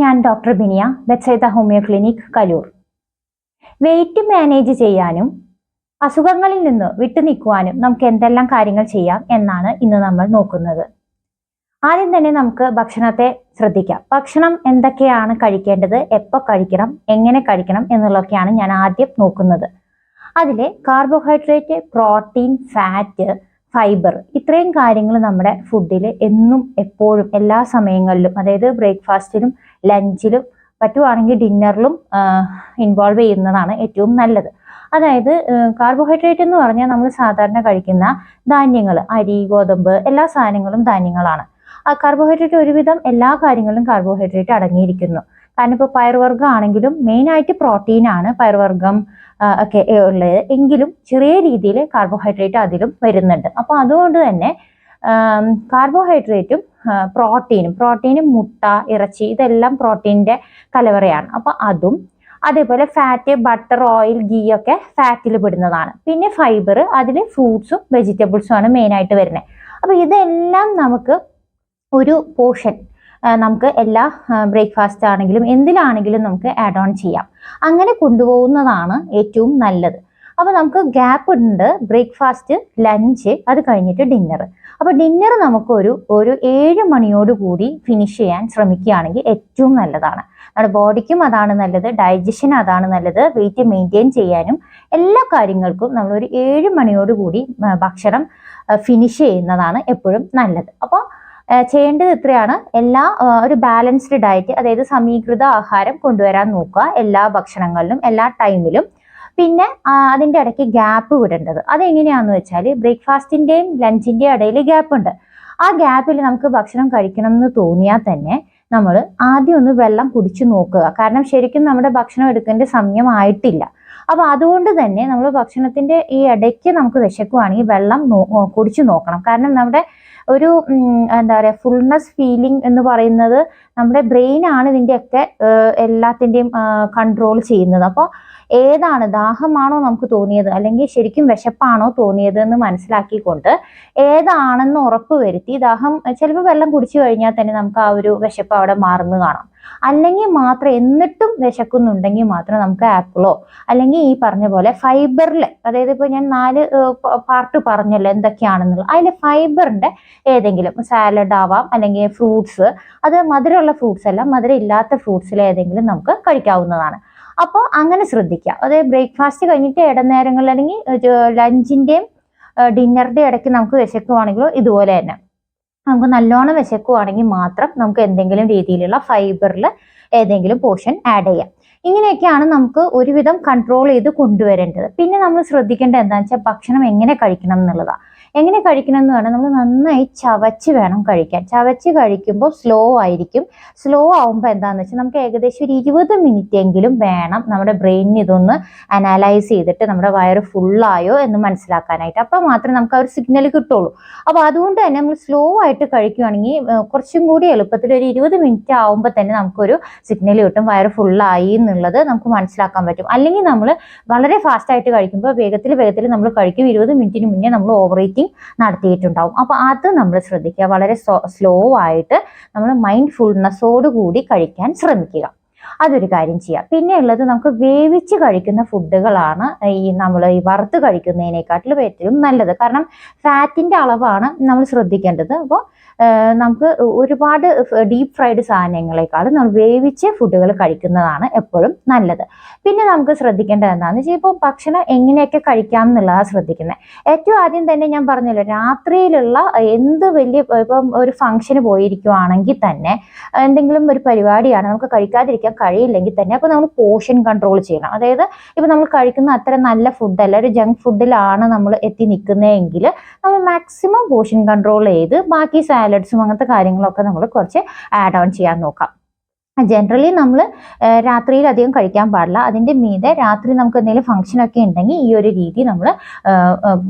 ഞാൻ doctor Biniya, Bethsaida homeo clinic, Kaloor. Weight manage ചെയ്യാനും അസുഖങ്ങളിൽ നിന്ന് വിട്ടുനിൽക്കുവാനും നമുക്ക് എന്തെല്ലാം കാര്യങ്ങൾ ചെയ്യാം എന്നാണ് ഇന്ന് നമ്മൾ നോക്കുന്നത്. ആദ്യം തന്നെ നമുക്ക് ഭക്ഷണത്തെ ശ്രദ്ധിക്കാം. ഭക്ഷണം എന്തൊക്കെയാണ് കഴിക്കേണ്ടത്, എപ്പോൾ കഴിക്കണം, എങ്ങനെ കഴിക്കണം എന്നുള്ളതൊക്കെയാണ് ഞാൻ ആദ്യം നോക്കുന്നത്. അതിൽ കാർബോഹൈഡ്രേറ്റ്, പ്രോട്ടീൻ, ഫാറ്റ്, ഫൈബർ, ഇത്രയും കാര്യങ്ങൾ നമ്മുടെ ഫുഡിൽ എന്നും എപ്പോഴും എല്ലാ സമയങ്ങളിലും, അതായത് ബ്രേക്ക്ഫാസ്റ്റിലും ലഞ്ചിലും പറ്റുവാണെങ്കിൽ ഡിന്നറിലും ഇൻവോൾവ് ചെയ്യുന്നതാണ് ഏറ്റവും നല്ലത്. അതായത് കാർബോഹൈഡ്രേറ്റ് എന്ന് പറഞ്ഞാൽ നമ്മൾ സാധാരണ കഴിക്കുന്ന ധാന്യങ്ങൾ, അരി, ഗോതമ്പ്, എല്ലാ സാധനങ്ങളും ധാന്യങ്ങളാണ്. ആ കാർബോഹൈഡ്രേറ്റ് ഒരുവിധം എല്ലാ കാര്യങ്ങളിലും കാർബോഹൈഡ്രേറ്റ് അടങ്ങിയിരിക്കുന്നു. കാരണം ഇപ്പോൾ പയറുവർഗ്ഗം ആണെങ്കിലും മെയിനായിട്ട് പ്രോട്ടീനാണ് പയറുവർഗ്ഗം ഒക്കെ ഉള്ളത്, എങ്കിലും ചെറിയ രീതിയിൽ കാർബോഹൈഡ്രേറ്റ് അതിലും വരുന്നുണ്ട്. അപ്പോൾ അതുകൊണ്ട് തന്നെ കാർബോഹൈഡ്രേറ്റും പ്രോട്ടീനും മുട്ട, ഇറച്ചി, ഇതെല്ലാം പ്രോട്ടീൻ്റെ കലവറയാണ്. അപ്പോൾ അതും, അതേപോലെ ഫാറ്റ്, ബട്ടർ, ഓയിൽ, ഗീ ഒക്കെ ഫാറ്റിൽ പെടുന്നതാണ്. പിന്നെ ഫൈബർ, അതിൽ ഫ്രൂട്ട്സും വെജിറ്റബിൾസും ആണ് മെയിനായിട്ട് വരുന്നത്. അപ്പോൾ ഇതെല്ലാം നമുക്ക് ഒരു പോർഷൻ നമുക്ക് എല്ലാ ബ്രേക്ക്ഫാസ്റ്റ് ആണെങ്കിലും എന്തിലാണെങ്കിലും നമുക്ക് ആഡ് ഓൺ ചെയ്യാം. അങ്ങനെ കൊണ്ടുപോകുന്നതാണ് ഏറ്റവും നല്ലത്. അപ്പോൾ നമുക്ക് ഗ്യാപ്പ് ഉണ്ട്, ബ്രേക്ക്ഫാസ്റ്റ്, ലഞ്ച്, അത് കഴിഞ്ഞിട്ട് ഡിന്നർ. അപ്പോൾ ഡിന്നർ നമുക്ക് ഒരു 7 മണിയോടുകൂടി ഫിനിഷ് ചെയ്യാൻ ശ്രമിക്കുകയാണെങ്കിൽ ഏറ്റവും നല്ലതാണ്. നമ്മുടെ ബോഡിക്കും അതാണ് നല്ലത്, ഡൈജഷൻ അതാണ് നല്ലത്, വെയിറ്റ് മെയിൻറ്റെയിൻ ചെയ്യാനും എല്ലാ കാര്യങ്ങൾക്കും നമ്മളൊരു 7 മണിയോടുകൂടി ഭക്ഷണം ഫിനിഷ് ചെയ്യുന്നതാണ് എപ്പോഴും നല്ലത്. അപ്പോൾ ചെയ്യേണ്ടത് ഇത്രയാണ്. ഒരു ബാലൻസ്ഡ് ഡയറ്റ്, അതായത് സമീകൃത ആഹാരം കൊണ്ടുവരാൻ നോക്കുക എല്ലാ ഭക്ഷണങ്ങളിലും എല്ലാ ടൈമിലും. പിന്നെ അതിൻ്റെ ഇടയ്ക്ക് ഗ്യാപ്പ് വിടേണ്ടത് അതെങ്ങനെയാണെന്ന് വെച്ചാൽ, ബ്രേക്ക്ഫാസ്റ്റിൻ്റെയും ലഞ്ചിൻ്റെയും ഇടയിൽ ഗ്യാപ്പ് ഉണ്ട്. ആ ഗ്യാപ്പിൽ നമുക്ക് ഭക്ഷണം കഴിക്കണം എന്ന് തോന്നിയാൽ തന്നെ നമ്മൾ ആദ്യം ഒന്ന് വെള്ളം കുടിച്ചു നോക്കുക. കാരണം ശരിക്കും നമ്മുടെ ഭക്ഷണം എടുക്കേണ്ട സമയമായിട്ടില്ല. അപ്പോൾ അതുകൊണ്ട് തന്നെ നമ്മൾ ഭക്ഷണത്തിൻ്റെ ഈ ഇടയ്ക്ക് നമുക്ക് വിശക്കുവാണെങ്കിൽ വെള്ളം കുടിച്ചു നോക്കണം. കാരണം നമ്മുടെ ഒരു എന്താ പറയുക, ഫുൾനെസ് ഫീലിംഗ് എന്ന് പറയുന്നത് നമ്മുടെ ബ്രെയിനാണ് ഇതിൻ്റെയൊക്കെ എല്ലാത്തിൻ്റെയും കൺട്രോൾ ചെയ്യുന്നത്. അപ്പോൾ ഏതാണ്, ദാഹമാണോ നമുക്ക് തോന്നിയത് അല്ലെങ്കിൽ ശരിക്കും വിശപ്പാണോ തോന്നിയത് എന്ന് മനസ്സിലാക്കിക്കൊണ്ട് ഏതാണെന്ന് ഉറപ്പ് വരുത്തി, ദാഹം ചിലപ്പോൾ വെള്ളം കുടിച്ചു കഴിഞ്ഞാൽ തന്നെ നമുക്ക് ആ ഒരു വിശപ്പ് അവിടെ മാറുന്നു കാണാം. അല്ലെങ്കിൽ മാത്രം എന്നിട്ടും വിശക്കുന്നുണ്ടെങ്കിൽ മാത്രം നമുക്ക് ആപ്പിളോ അല്ലെങ്കിൽ ഈ പറഞ്ഞ പോലെ ഫൈബറിൽ, അതായത് ഇപ്പോൾ ഞാൻ 4 പാർട്ട് പറഞ്ഞല്ലോ എന്തൊക്കെയാണെന്നുള്ളത്, അതിൽ ഫൈബറിൻ്റെ ഏതെങ്കിലും സാലഡ് ആവാം, അല്ലെങ്കിൽ ഫ്രൂട്ട്സ്, അത് മധുരമുള്ള ഫ്രൂട്ട്സ് അല്ല, മധുരം ഇല്ലാത്ത ഫ്രൂട്ട്സിൽ ഏതെങ്കിലും നമുക്ക് കഴിക്കാവുന്നതാണ്. അപ്പോൾ അങ്ങനെ ശ്രദ്ധിക്കുക. അതായത് ബ്രേക്ക്ഫാസ്റ്റ് കഴിഞ്ഞിട്ട് ഇടനേരങ്ങളിൽ അല്ലെങ്കിൽ ലഞ്ചിൻ്റെയും ഡിന്നറിൻ്റെയും ഇടയ്ക്ക് നമുക്ക് വിശക്കുവാണെങ്കിലോ ഇതുപോലെ തന്നെ നമുക്ക് നല്ലോണം വിശക്കുവാണെങ്കിൽ മാത്രം നമുക്ക് എന്തെങ്കിലും രീതിയിലുള്ള ഫൈബറിൽ ഏതെങ്കിലും പോർഷൻ ആഡ് ചെയ്യാം. ഇങ്ങനെയൊക്കെയാണ് നമുക്ക് ഒരുവിധം കൺട്രോൾ ചെയ്ത് കൊണ്ടുവരേണ്ടത്. പിന്നെ നമ്മൾ ശ്രദ്ധിക്കേണ്ടത് എന്താണെന്ന് വെച്ചാൽ ഭക്ഷണം എങ്ങനെ കഴിക്കണം എന്നുള്ളതാണ്. എങ്ങനെ കഴിക്കണം എന്ന് പറഞ്ഞാൽ നമ്മൾ നന്നായി ചവച്ച് വേണം കഴിക്കാൻ. ചവച്ച് കഴിക്കുമ്പോൾ സ്ലോ ആയിരിക്കും. സ്ലോ ആവുമ്പോൾ എന്താണെന്ന് വെച്ചാൽ നമുക്ക് ഏകദേശം ഒരു 20 മിനിറ്റ് എങ്കിലും വേണം നമ്മുടെ ബ്രെയിനിന് ഇതൊന്ന് അനലൈസ് ചെയ്തിട്ട് നമ്മുടെ വയറ് ഫുള്ളായോ എന്ന് മനസ്സിലാക്കാനായിട്ട്. അപ്പോൾ മാത്രമേ നമുക്ക് ആ ഒരു സിഗ്നൽ കിട്ടുള്ളൂ. അപ്പോൾ അതുകൊണ്ട് തന്നെ നമ്മൾ സ്ലോ ആയിട്ട് കഴിക്കുകയാണെങ്കിൽ കുറച്ചും കൂടി എളുപ്പത്തിൽ ഒരു 20 മിനിറ്റ് ആവുമ്പോൾ തന്നെ നമുക്കൊരു സിഗ്നൽ കിട്ടും, വയറ് ഫുള്ളായി എന്നുള്ളത് നമുക്ക് മനസ്സിലാക്കാൻ പറ്റും. അല്ലെങ്കിൽ നമ്മൾ വളരെ ഫാസ്റ്റായിട്ട് കഴിക്കുമ്പോൾ വേഗത്തിൽ നമ്മൾ കഴിക്കും, 20 മിനിറ്റിന് മുന്നേ നമ്മൾ ഓവർ ഈറ്റിംഗ് നടത്തിയിട്ടുണ്ടാവും. അപ്പോൾ അത് നമ്മൾ ശ്രദ്ധിക്കുക. വളരെ സ്ലോ ആയിട്ട് നമ്മൾ മൈൻഡ്ഫുൾനെസ്സോട് കൂടി കഴിക്കാൻ ശ്രമിക്കുക. അതൊരു കാര്യം ചെയ്യാം. പിന്നെ ഉള്ളത്, നമുക്ക് വേവിച്ച് കഴിക്കുന്ന ഫുഡുകളാണ് നമ്മൾ ഈ വറുത്ത് കഴിക്കുന്നതിനേക്കാട്ടിലും ഏറ്റവും നല്ലത്. കാരണം ഫാറ്റിൻ്റെ അളവാണ് നമ്മൾ ശ്രദ്ധിക്കേണ്ടത്. അപ്പോൾ നമുക്ക് ഒരുപാട് ഡീപ്പ് ഫ്രൈഡ് സാധനങ്ങളെക്കാളും നമ്മൾ വേവിച്ച് ഫുഡുകൾ കഴിക്കുന്നതാണ് എപ്പോഴും നല്ലത്. പിന്നെ നമുക്ക് ശ്രദ്ധിക്കേണ്ടത് എന്താണെന്ന് വെച്ചാൽ, ഇപ്പോൾ ഭക്ഷണം എങ്ങനെയൊക്കെ കഴിക്കാം എന്നുള്ളതാണ് ശ്രദ്ധിക്കുന്നത്. ഏറ്റവും ആദ്യം തന്നെ ഞാൻ പറഞ്ഞല്ലോ, രാത്രിയിലുള്ള എന്ത് ഇപ്പം ഒരു ഫംഗ്ഷന് പോയിരിക്കുവാണെങ്കിൽ തന്നെ, എന്തെങ്കിലും ഒരു പരിപാടിയാണ്, നമുക്ക് കഴിക്കാതിരിക്കാൻ കഴിയില്ലെങ്കിൽ തന്നെ അപ്പോൾ നമ്മൾ പോർഷൻ കൺട്രോൾ ചെയ്യണം. അതായത് ഇപ്പോൾ നമ്മൾ കഴിക്കുന്ന അത്ര നല്ല ഫുഡല്ല, ഒരു ജങ്ക് ഫുഡിലാണ് നമ്മൾ എത്തി നിൽക്കുന്നതെങ്കിൽ നമ്മൾ മാക്സിമം പോർഷൻ കൺട്രോൾ ചെയ്ത് ബാക്കി സാലഡ്സും അങ്ങനത്തെ കാര്യങ്ങളൊക്കെ നമ്മൾ കുറച്ച് ആഡ് ഓൺ ചെയ്യാൻ നോക്കാം. ജനറലി നമ്മൾ രാത്രിയിൽ അധികം കഴിക്കാൻ പാടില്ല. അതിൻ്റെ മീതെ രാത്രി നമുക്ക് എന്തെങ്കിലും ഫംഗ്ഷനൊക്കെ ഉണ്ടെങ്കിൽ ഈ ഒരു രീതി നമ്മൾ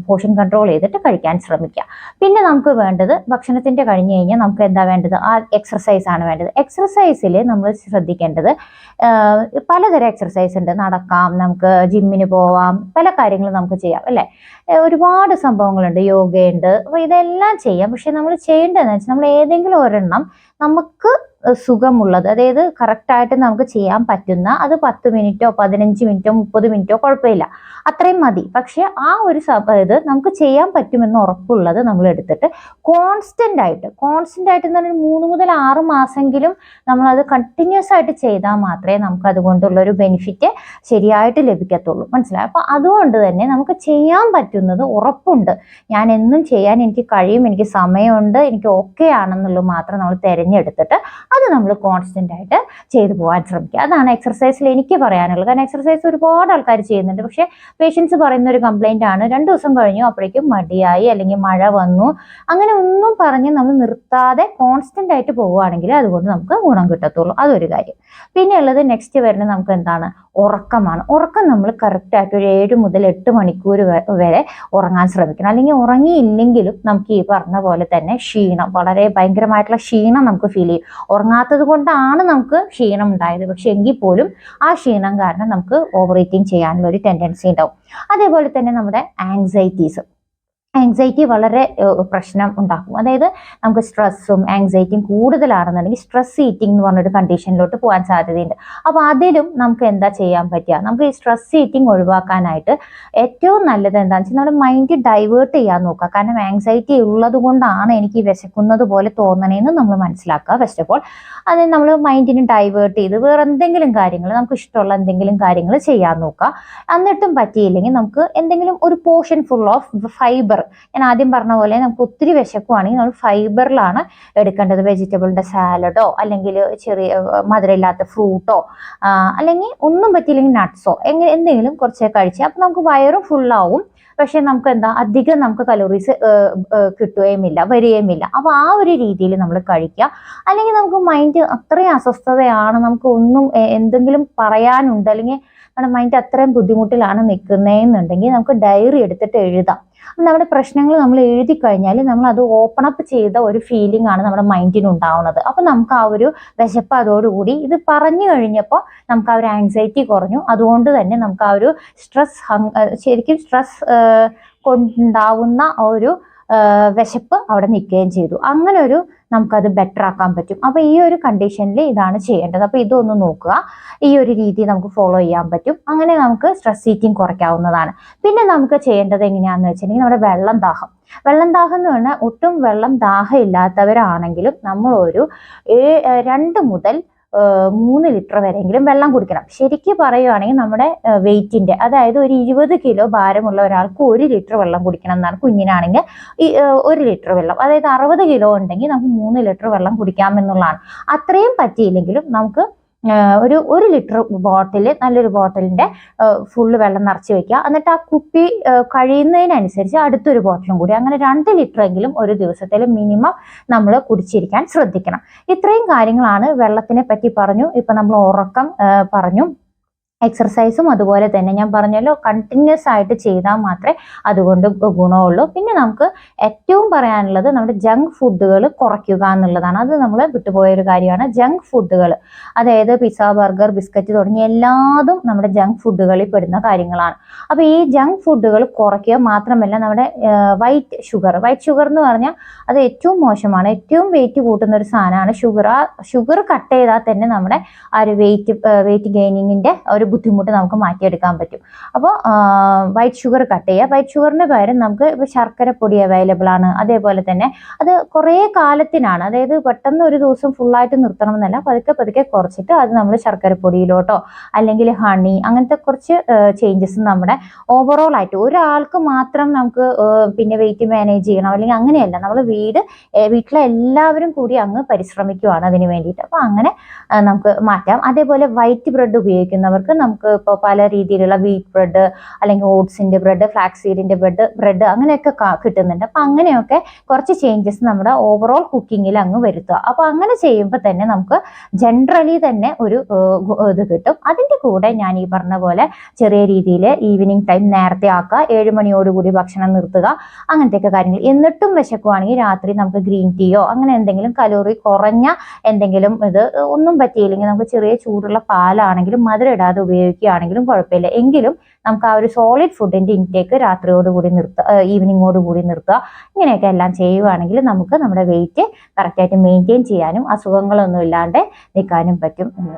പോർഷൻ കൺട്രോൾ ചെയ്തിട്ട് കഴിക്കാൻ ശ്രമിക്കുക. പിന്നെ നമുക്ക് വേണ്ടത്, ഭക്ഷണത്തിൻ്റെ കഴിഞ്ഞ് കഴിഞ്ഞാൽ നമുക്ക് എന്താ വേണ്ടത്, ആ എക്സർസൈസ് ആണ് വേണ്ടത്. എക്സർസൈസിൽ നമ്മൾ ശ്രദ്ധിക്കേണ്ടത്, പലതരം എക്സർസൈസ് ഉണ്ട്. നടക്കാം, നമുക്ക് ജിമ്മിന് പോവാം, പല കാര്യങ്ങളും നമുക്ക് ചെയ്യാം അല്ലേ. ഒരുപാട് സംഭവങ്ങളുണ്ട്, യോഗയുണ്ട്. അപ്പോൾ ഇതെല്ലാം ചെയ്യാം. പക്ഷെ നമ്മൾ ചെയ്യേണ്ടതെന്ന് വെച്ചാൽ, നമ്മൾ ഏതെങ്കിലും ഒരെണ്ണം നമുക്ക് സുഖമുള്ളത്, അതായത് കറക്റ്റായിട്ട് നമുക്ക് ചെയ്യാൻ പറ്റുന്ന, അത് 10 മിനിറ്റോ 15 മിനിറ്റോ 30 മിനിറ്റോ കുഴപ്പമില്ല, അത്രയും മതി. പക്ഷെ ആ ഒരു ഇത് നമുക്ക് ചെയ്യാൻ പറ്റുമെന്ന് ഉറപ്പുള്ളത് നമ്മൾ എടുത്തിട്ട് കോൺസ്റ്റന്റ് ആയിട്ട് എന്ന് പറഞ്ഞാൽ 3 മുതൽ 6 മാസമെങ്കിലും നമ്മളത് കണ്ടിന്യൂസ് ആയിട്ട് ചെയ്താൽ മാത്രമേ നമുക്ക് അതുകൊണ്ടുള്ള ഒരു ബെനിഫിറ്റ് ശരിയായിട്ട് ലഭിക്കത്തുള്ളൂ. മനസ്സിലായി? അപ്പൊ അതുകൊണ്ട് തന്നെ നമുക്ക് ചെയ്യാൻ പറ്റുന്നത് ഉറപ്പുണ്ട്, ഞാൻ എന്നും ചെയ്യാൻ എനിക്ക് കഴിയും, എനിക്ക് സമയമുണ്ട്, എനിക്ക് ഓക്കെ ആണെന്നുള്ളത് മാത്രം നമ്മൾ തിരഞ്ഞെടുത്തിട്ട് അത് നമ്മൾ കോൺസ്റ്റന്റ് ആയിട്ട് ചെയ്തു പോകാൻ ശ്രമിക്കുക. അതാണ് എക്സർസൈസിൽ എനിക്ക് പറയാനുള്ളത്. കാരണം എക്സർസൈസ് ഒരുപാട് ആൾക്കാർ ചെയ്യുന്നുണ്ട്, പക്ഷെ പേഷ്യൻസ് പറയുന്ന ഒരു കംപ്ലൈന്റ് ആണ്, 2 ദിവസം കഴിഞ്ഞു അപ്പോഴേക്കും മടിയായി, അല്ലെങ്കിൽ മഴ വന്നു, അങ്ങനെ ഒന്നും പറഞ്ഞ് നമ്മൾ നിർത്താതെ കോൺസ്റ്റന്റ് ആയിട്ട് പോവുകയാണെങ്കിൽ അതുകൊണ്ട് നമുക്ക് ഗുണം കിട്ടത്തുള്ളൂ. അതൊരു കാര്യം. പിന്നെ ഉള്ളത് നെക്സ്റ്റ് വരുന്നത് നമുക്ക് എന്താണ്, ഉറക്കമാണ്. ഉറക്കം നമ്മൾ കറക്റ്റായിട്ട് ഒരു 7 മുതൽ 8 മണിക്കൂർ വരെ ഉറങ്ങാൻ ശ്രമിക്കണം. അല്ലെങ്കിൽ ഉറങ്ങിയില്ലെങ്കിലും നമുക്ക് ഈ പറഞ്ഞ പോലെ തന്നെ ക്ഷീണം, വളരെ ഭയങ്കരമായിട്ടുള്ള ക്ഷീണം നമുക്ക് ഫീൽ ചെയ്യും. ഉറങ്ങാത്തത് കൊണ്ടാണ് നമുക്ക് ക്ഷീണം ഉണ്ടായത്, പക്ഷെ എങ്കിൽ പോലും ആ ക്ഷീണം കാരണം നമുക്ക് ഓവർ ഈറ്റിംഗ് ചെയ്യാനുള്ള ഒരു ടെൻഡൻസി ഉണ്ടാവും. അതേപോലെ തന്നെ നമ്മുടെ ആങ്സൈറ്റി വളരെ പ്രശ്നം ഉണ്ടാക്കും. അതായത് നമുക്ക് സ്ട്രെസ്സും ആങ്സൈറ്റിയും കൂടുതലാണെന്നുണ്ടെങ്കിൽ സ്ട്രെസ് ഈറ്റിംഗ് എന്ന് പറഞ്ഞൊരു കണ്ടീഷനിലോട്ട് പോകാൻ സാധ്യതയുണ്ട്. അപ്പോൾ അതിലും നമുക്ക് എന്താ ചെയ്യാൻ പറ്റുക, നമുക്ക് ഈ സ്ട്രെസ് ഈറ്റിംഗ് ഒഴിവാക്കാനായിട്ട് ഏറ്റവും നല്ലത് എന്താണെന്ന് വെച്ചാൽ നമ്മുടെ മൈൻഡ് ഡൈവേർട്ട് ചെയ്യാൻ നോക്കുക. കാരണം ആങ്സൈറ്റി ഉള്ളത് കൊണ്ടാണ് എനിക്ക് വിശക്കുന്നത് പോലെ തോന്നണേന്ന് നമ്മൾ മനസ്സിലാക്കുക. ഫസ്റ്റ് ഓഫ് ഓൾ അത് നമ്മൾ മൈൻഡിന് ഡൈവേർട്ട് ചെയ്ത് വേറെ എന്തെങ്കിലും കാര്യങ്ങൾ, നമുക്ക് ഇഷ്ടമുള്ള എന്തെങ്കിലും കാര്യങ്ങൾ ചെയ്യാൻ നോക്കുക. എന്നിട്ടും പറ്റിയില്ലെങ്കിൽ നമുക്ക് എന്തെങ്കിലും ഒരു പോർഷൻ ഫുൾ ഓഫ് ഫൈബർ, ഞാൻ ആദ്യം പറഞ്ഞ പോലെ നമുക്ക് ഒത്തിരി വിശക്കുവാണെങ്കിൽ നമ്മൾ ഫൈബറിലാണ് എടുക്കേണ്ടത്. വെജിറ്റബിളിന്റെ സാലഡോ അല്ലെങ്കിൽ ചെറിയ മധുരമില്ലാത്ത ഫ്രൂട്ടോ അല്ലെങ്കിൽ ഒന്നും പറ്റിയില്ലെങ്കിൽ നട്ട്സോ എന്തെങ്കിലും കുറച്ച് കഴിച്ചാൽ അപ്പം നമുക്ക് വയറും ഫുള്ളാവും. പക്ഷെ നമുക്ക് എന്താ, അധികം നമുക്ക് കലോറീസ് കിട്ടുകയുമില്ല, വരികയുമില്ല. അപ്പൊ ആ ഒരു രീതിയിൽ നമ്മൾ കഴിക്കുക. അല്ലെങ്കിൽ നമുക്ക് മൈൻഡ് അത്രയും അസ്വസ്ഥതയാണ്, നമുക്ക് ഒന്നും എന്തെങ്കിലും പറയാനുണ്ട്, അല്ലെങ്കിൽ നമ്മുടെ മൈൻഡ് അത്രയും ബുദ്ധിമുട്ടിലാണ് നിൽക്കുന്നതെന്നുണ്ടെങ്കിൽ നമുക്ക് ഡയറി എടുത്തിട്ട് എഴുതാം. നമ്മുടെ പ്രശ്നങ്ങൾ നമ്മൾ എഴുതി കഴിഞ്ഞാൽ നമ്മൾ അത് ഓപ്പൺ അപ്പ് ചെയ്ത ഒരു ഫീലിംഗ് ആണ് നമ്മുടെ മൈൻഡിന് ഉണ്ടാവുന്നത്. അപ്പൊ നമുക്ക് ആ ഒരു വിശപ്പ് അതോടുകൂടി, ഇത് പറഞ്ഞു കഴിഞ്ഞപ്പോൾ നമുക്ക് ആ ഒരു ആങ്സൈറ്റി കുറഞ്ഞു. അതുകൊണ്ട് തന്നെ നമുക്ക് ആ ഒരു ശരിക്കും സ്ട്രെസ് കൊണ്ടുണ്ടാവുന്ന ഒരു വിശപ്പ് അവിടെ നിൽക്കുകയും ചെയ്തു. അങ്ങനെ ഒരു നമുക്കത് ബെറ്റർ ആക്കാൻ പറ്റും. അപ്പൊ ഈ ഒരു കണ്ടീഷനിൽ ഇതാണ് ചെയ്യേണ്ടത്. അപ്പൊ ഇതൊന്ന് നോക്കുക, ഈ ഒരു രീതി നമുക്ക് ഫോളോ ചെയ്യാൻ പറ്റും. അങ്ങനെ നമുക്ക് സ്ട്രെസ് ഈറ്റിംഗ് കുറയ്ക്കാവുന്നതാണ്. പിന്നെ നമുക്ക് ചെയ്യേണ്ടത് എങ്ങനെയാണെന്ന് വെച്ചിട്ടുണ്ടെങ്കിൽ നമ്മുടെ വെള്ളം ദാഹം എന്ന് പറഞ്ഞാൽ ഒട്ടും വെള്ളം ദാഹം ഇല്ലാത്തവരാണെങ്കിലും നമ്മൾ ഒരു 2 മുതൽ 3 ലിറ്റർ വരെയെങ്കിലും വെള്ളം കുടിക്കണം. ശരിക്കും പറയുകയാണെങ്കിൽ നമ്മുടെ വെയിറ്റിന്റെ, അതായത് ഒരു 20 കിലോ ഭാരമുള്ള ഒരാൾക്ക് 1 ലിറ്റർ വെള്ളം കുടിക്കണം എന്നാണ്. കുഞ്ഞിനാണെങ്കിൽ 1 ലിറ്റർ വെള്ളം, അതായത് 60 കിലോ ഉണ്ടെങ്കിൽ നമുക്ക് 3 ലിറ്റർ വെള്ളം കുടിക്കാമെന്നുള്ളതാണ്. അത്രയും പറ്റിയില്ലെങ്കിലും നമുക്ക് ഒരു ലിറ്റർ ബോട്ടിൽ, നല്ലൊരു ബോട്ടിലിന്റെ ഫുള്ള് വെള്ളം നിറച്ച് വെക്കുക. എന്നിട്ട് ആ കുപ്പി കഴിയുന്നതിനനുസരിച്ച് അടുത്തൊരു ബോട്ടിലും കൂടി, അങ്ങനെ 2 ലിറ്റർ എങ്കിലും ഒരു ദിവസത്തിൽ മിനിമം നമ്മൾ കുടിച്ചിരിക്കാൻ ശ്രദ്ധിക്കണം. ഇത്രയും കാര്യങ്ങളാണ് വെള്ളത്തിനെ പറ്റി പറഞ്ഞു. ഇപ്പൊ നമ്മൾ ഉറക്കം പറഞ്ഞു, എക്സർസൈസും അതുപോലെ തന്നെ ഞാൻ പറഞ്ഞല്ലോ കണ്ടിന്യൂസ് ആയിട്ട് ചെയ്താൽ മാത്രമേ അതുകൊണ്ട് ഗുണമുള്ളൂ. പിന്നെ നമുക്ക് ഏറ്റവും പറയാനുള്ളത് നമ്മുടെ ജങ്ക് ഫുഡുകൾ കുറയ്ക്കുക എന്നുള്ളതാണ്. അത് നമ്മൾ വിട്ടുപോയൊരു കാര്യമാണ്. ജങ്ക് ഫുഡുകൾ, അതായത് പിസ്സ, ബർഗർ, ബിസ്ക്കറ്റ് തുടങ്ങിയ എല്ലാതും നമ്മുടെ ജങ്ക് ഫുഡുകളിൽ പെടുന്ന കാര്യങ്ങളാണ്. അപ്പോൾ ഈ ജങ്ക് ഫുഡുകൾ കുറയ്ക്കുക മാത്രമല്ല, നമ്മുടെ വൈറ്റ് ഷുഗർ എന്ന് പറഞ്ഞാൽ അത് ഏറ്റവും മോശമാണ്, ഏറ്റവും വെയിറ്റ് കൂട്ടുന്ന ഒരു സാധനമാണ് ഷുഗർ. ആ ഷുഗർ കട്ട് ചെയ്താൽ തന്നെ നമ്മുടെ ആ ഒരു വെയിറ്റ് ഗെയിനിങ്ങിന്റെ ഒരു ബുദ്ധിമുട്ട് നമുക്ക് മാറ്റിയെടുക്കാൻ പറ്റും. അപ്പോൾ വൈറ്റ് ഷുഗർ കട്ട് ചെയ്യുക. വൈറ്റ് ഷുഗറിന് പകരം നമുക്ക് ഇപ്പോൾ ശർക്കര പൊടി അവൈലബിൾ ആണ്. അതേപോലെ തന്നെ അത് കുറേ കാലത്തിനാണ്, അതായത് പെട്ടെന്ന് ഒരു ദിവസം ഫുള്ളായിട്ട് നിർത്തണമെന്നല്ല, പതുക്കെ കുറച്ചിട്ട് അത് നമ്മൾ ശർക്കര പൊടിയിലോട്ടോ അല്ലെങ്കിൽ ഹണി, അങ്ങനത്തെ കുറച്ച് ചേഞ്ചസ് നമ്മുടെ ഓവറോൾ ആയിട്ട് ഒരാൾക്ക് മാത്രം നമുക്ക് പിന്നെ വെയിറ്റ് മാനേജ് ചെയ്യണം അല്ലെങ്കിൽ അങ്ങനെയല്ല, നമ്മൾ വീട്ടിലെ എല്ലാവരും കൂടി അങ്ങ് പരിശ്രമിക്കുവാണ് അതിന് വേണ്ടിയിട്ട്. അപ്പോൾ അങ്ങനെ നമുക്ക് മാറ്റാം. അതേപോലെ വൈറ്റ് ബ്രെഡ് ഉപയോഗിക്കുന്നവർക്ക് നമുക്ക് ഇപ്പോൾ പല രീതിയിലുള്ള വീറ്റ് ബ്രെഡ് അല്ലെങ്കിൽ ഓട്സിന്റെ ബ്രെഡ്, ഫ്ലാക്സ് സീഡിന്റെ ബ്രെഡ് അങ്ങനെയൊക്കെ കിട്ടുന്നുണ്ട്. അപ്പം അങ്ങനെയൊക്കെ കുറച്ച് ചേഞ്ചസ് നമ്മുടെ ഓവറോൾ കുക്കിങ്ങിൽ അങ്ങ് വരുത്തുക. അപ്പോൾ അങ്ങനെ ചെയ്യുമ്പോൾ തന്നെ നമുക്ക് ജനറലി തന്നെ ഒരു ഇത് കിട്ടും. അതിൻ്റെ കൂടെ ഞാൻ ഈ പറഞ്ഞ പോലെ ചെറിയ രീതിയിൽ ഈവനിങ് ടൈം നേരത്തെ ആക്കുക, 7 മണിയോടുകൂടി ഭക്ഷണം നിർത്തുക, അങ്ങനത്തെയൊക്കെ കാര്യങ്ങൾ. എന്നിട്ടും വിശക്കുവാണെങ്കിൽ രാത്രി നമുക്ക് ഗ്രീൻ ടീയോ അങ്ങനെ എന്തെങ്കിലും കലോറി കുറഞ്ഞ എന്തെങ്കിലും, ഇത് ഒന്നും പറ്റിയില്ലെങ്കിൽ നമുക്ക് ചെറിയ ചൂടുള്ള പാലാണെങ്കിലും മധുരം ഇടാതെ ഉപയോഗിക്കുകയാണെങ്കിലും കുഴപ്പമില്ല. എങ്കിലും നമുക്ക് ആ ഒരു സോളിഡ് ഫുഡിന്റെ ഇൻടേക്ക് രാത്രിയോടുകൂടി നിർത്തുക, ഈവനിങ്ങോടുകൂടി നിർത്തുക. ഇങ്ങനെയൊക്കെ എല്ലാം ചെയ്യുവാണെങ്കിൽ നമുക്ക് നമ്മുടെ വെയിറ്റ് കറക്റ്റായിട്ട് മെയിൻറ്റെയിൻ ചെയ്യാനും അസുഖങ്ങളൊന്നും ഇല്ലാണ്ട് നിൽക്കാനും പറ്റും എന്ന്